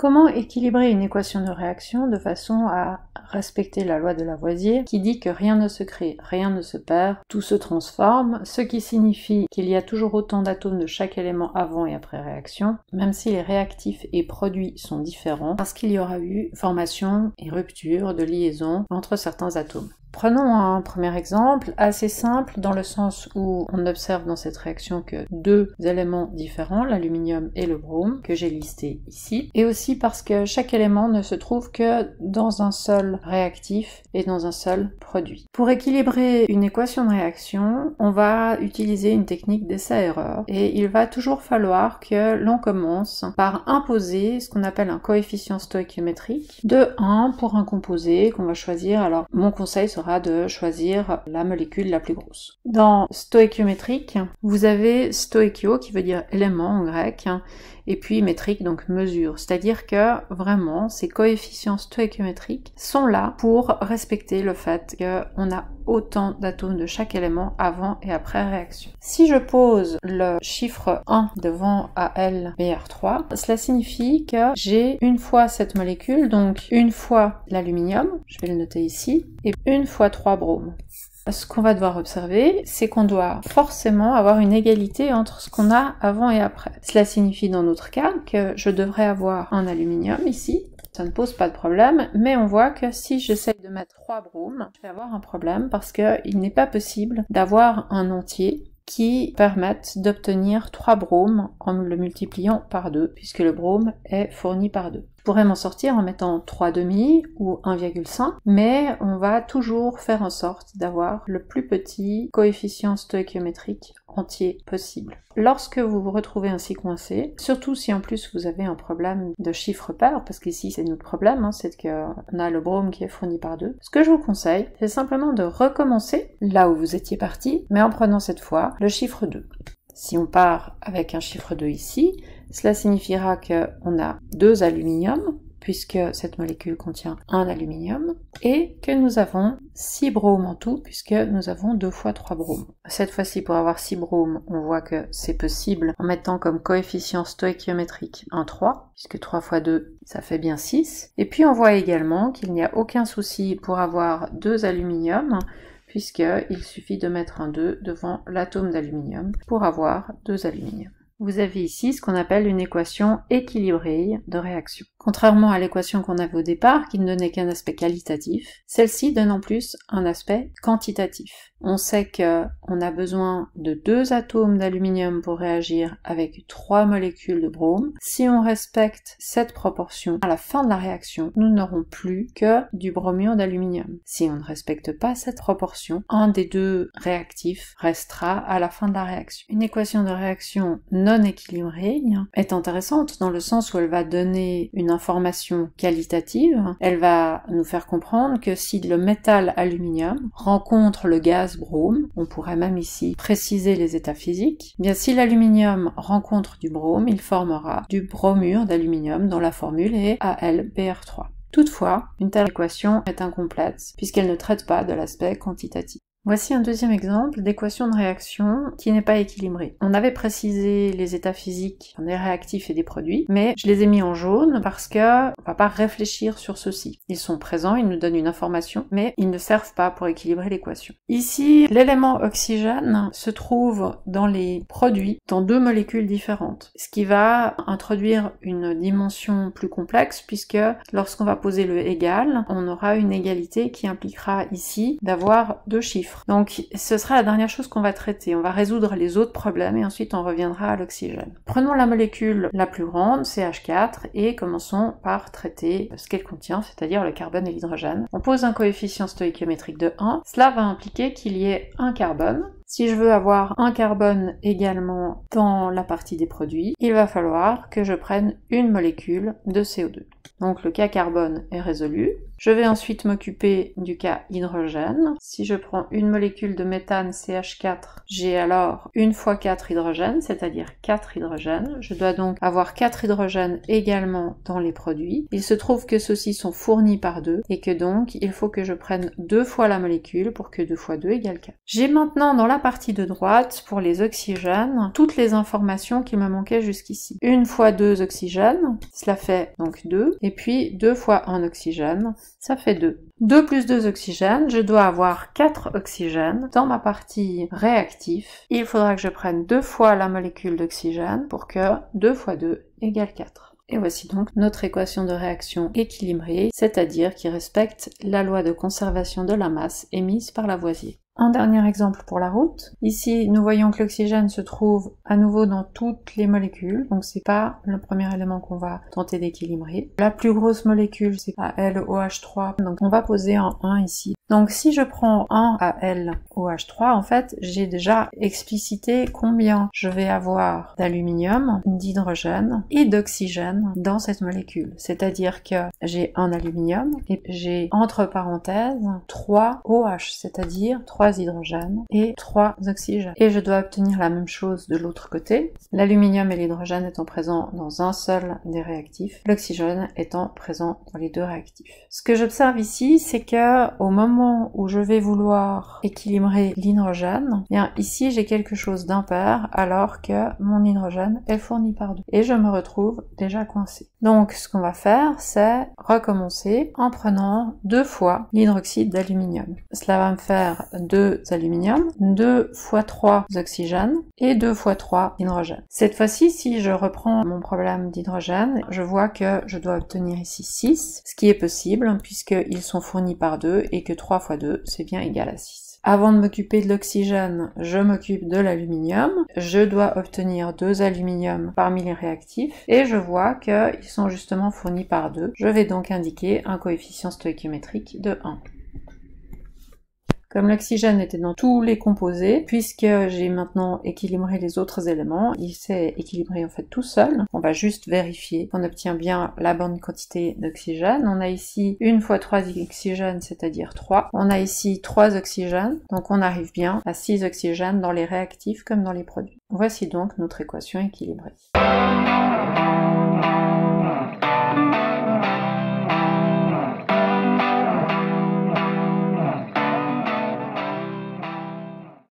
Comment équilibrer une équation de réaction de façon à respecter la loi de Lavoisier qui dit que rien ne se crée, rien ne se perd, tout se transforme, ce qui signifie qu'il y a toujours autant d'atomes de chaque élément avant et après réaction, même si les réactifs et produits sont différents, parce qu'il y aura eu formation et rupture de liaison entre certains atomes. Prenons un premier exemple, assez simple dans le sens où on observe dans cette réaction que deux éléments différents, l'aluminium et le brome, que j'ai listés ici, et aussi parce que chaque élément ne se trouve que dans un seul réactif et dans un seul produit. Pour équilibrer une équation de réaction, on va utiliser une technique d'essai-erreur, et il va toujours falloir que l'on commence par imposer ce qu'on appelle un coefficient stoichiométrique de 1 pour un composé qu'on va choisir. Alors mon conseil sera de choisir la molécule la plus grosse. Dans stoichiométrique, vous avez stoichio qui veut dire élément en grec, et puis métrique, donc mesure. C'est-à-dire que vraiment, ces coefficients stoichiométriques sont là pour respecter le fait qu'on a autant d'atomes de chaque élément avant et après réaction. Si je pose le chiffre 1 devant AlBr3, cela signifie que j'ai une fois cette molécule, donc une fois l'aluminium, je vais le noter ici, et une fois 3 bromes. Ce qu'on va devoir observer, c'est qu'on doit forcément avoir une égalité entre ce qu'on a avant et après. Cela signifie dans notre cas que je devrais avoir un aluminium ici, ça ne pose pas de problème, mais on voit que si j'essaie de mettre 3 bromes, je vais avoir un problème parce qu'il n'est pas possible d'avoir un entier qui permettent d'obtenir 3 bromes en le multipliant par 2, puisque le brome est fourni par 2. Je pourrais m'en sortir en mettant 3 demi ou 1,5, mais on va toujours faire en sorte d'avoir le plus petit coefficient stoichiométrique entier possible. Lorsque vous vous retrouvez ainsi coincé, surtout si en plus vous avez un problème de chiffre pair, parce qu'ici c'est notre problème, c'est qu'on a le brome qui est fourni par 2, ce que je vous conseille, c'est simplement de recommencer là où vous étiez parti, mais en prenant cette fois le chiffre 2. Si on part avec un chiffre 2 ici, cela signifiera qu'on a 2 aluminiums, puisque cette molécule contient un aluminium, et que nous avons 6 bromes en tout, puisque nous avons 2 fois 3 bromes. Cette fois-ci, pour avoir 6 bromes, on voit que c'est possible en mettant comme coefficient stoichiométrique un 3, puisque 3 fois 2, ça fait bien 6. Et puis on voit également qu'il n'y a aucun souci pour avoir 2 aluminiums, puisqu'il suffit de mettre un 2 devant l'atome d'aluminium pour avoir 2 aluminiums. Vous avez ici ce qu'on appelle une équation équilibrée de réaction. Contrairement à l'équation qu'on avait au départ, qui ne donnait qu'un aspect qualitatif, celle-ci donne en plus un aspect quantitatif. On sait qu'on a besoin de 2 atomes d'aluminium pour réagir avec 3 molécules de brome. Si on respecte cette proportion, à la fin de la réaction, nous n'aurons plus que du bromion d'aluminium. Si on ne respecte pas cette proportion, un des 2 réactifs restera à la fin de la réaction. Une équation de réaction non équilibrée est intéressante dans le sens où elle va donner une information qualitative. Elle va nous faire comprendre que si le métal aluminium rencontre le gaz brome, on pourrait même ici préciser les états physiques, bien si l'aluminium rencontre du brome, il formera du bromure d'aluminium dont la formule est AlBr3. Toutefois, une telle équation est incomplète puisqu'elle ne traite pas de l'aspect quantitatif. Voici un deuxième exemple d'équation de réaction qui n'est pas équilibrée. On avait précisé les états physiques des réactifs et des produits, mais je les ai mis en jaune parce que on va pas réfléchir sur ceux-ci. Ils sont présents, ils nous donnent une information, mais ils ne servent pas pour équilibrer l'équation. Ici, l'élément oxygène se trouve dans les produits, dans 2 molécules différentes, ce qui va introduire une dimension plus complexe puisque lorsqu'on va poser le égal, on aura une égalité qui impliquera ici d'avoir 2 chiffres. Donc ce sera la dernière chose qu'on va traiter. On va résoudre les autres problèmes et ensuite on reviendra à l'oxygène. Prenons la molécule la plus grande, CH4, et commençons par traiter ce qu'elle contient, c'est-à-dire le carbone et l'hydrogène. On pose un coefficient stoichiométrique de 1. Cela va impliquer qu'il y ait un carbone. Si je veux avoir un carbone également dans la partie des produits, il va falloir que je prenne une molécule de CO2. Donc le cas carbone est résolu. Je vais ensuite m'occuper du cas hydrogène. Si je prends une molécule de méthane CH4, j'ai alors une fois 4 hydrogènes, c'est-à-dire 4 hydrogènes. Je dois donc avoir 4 hydrogènes également dans les produits. Il se trouve que ceux-ci sont fournis par 2 et que donc il faut que je prenne 2 fois la molécule pour que 2 fois 2 égale 4. J'ai maintenant dans la partie de droite, pour les oxygènes, toutes les informations qui me manquaient jusqu'ici. Une fois 2 oxygènes, cela fait donc 2, et puis 2 fois 1 oxygène, ça fait 2. 2 plus 2 oxygènes, je dois avoir 4 oxygènes. Dans ma partie réactif, il faudra que je prenne 2 fois la molécule d'oxygène pour que 2 fois 2 égale 4. Et voici donc notre équation de réaction équilibrée, c'est-à-dire qui respecte la loi de conservation de la masse émise par Lavoisier. Un dernier exemple pour la route. Ici, nous voyons que l'oxygène se trouve à nouveau dans toutes les molécules, donc c'est pas le premier élément qu'on va tenter d'équilibrer. La plus grosse molécule, c'est AlOH3, donc on va poser en 1 ici. Donc si je prends 1 AlOH3, en fait, j'ai déjà explicité combien je vais avoir d'aluminium, d'hydrogène et d'oxygène dans cette molécule. C'est-à-dire que j'ai un aluminium et j'ai entre parenthèses 3 OH, c'est-à-dire 3 hydrogènes et 3 oxygènes. Et je dois obtenir la même chose de l'autre côté, l'aluminium et l'hydrogène étant présents dans un seul des réactifs, l'oxygène étant présent dans les deux réactifs. Ce que j'observe ici, c'est que au moment où je vais vouloir équilibrer l'hydrogène, bien ici j'ai quelque chose d'impair alors que mon hydrogène est fourni par 2. Et je me retrouve déjà coincé. Donc ce qu'on va faire, c'est recommencer en prenant 2 fois l'hydroxyde d'aluminium. Cela va me faire 2 aluminium, 2 fois 3 oxygènes et 2 fois 3 hydrogène. Cette fois-ci, si je reprends mon problème d'hydrogène, je vois que je dois obtenir ici 6, ce qui est possible puisqu'ils sont fournis par 2 et que 3 fois 2, c'est bien égal à 6. Avant de m'occuper de l'oxygène, je m'occupe de l'aluminium. Je dois obtenir 2 aluminium parmi les réactifs et je vois qu'ils sont justement fournis par 2. Je vais donc indiquer un coefficient stoichiométrique de 1. Comme l'oxygène était dans tous les composés, puisque j'ai maintenant équilibré les autres éléments, il s'est équilibré en fait tout seul. On va juste vérifier qu'on obtient bien la bonne quantité d'oxygène. On a ici 1 fois 3 oxygènes, c'est-à-dire 3. On a ici 3 oxygènes, donc on arrive bien à 6 oxygènes dans les réactifs comme dans les produits. Voici donc notre équation équilibrée.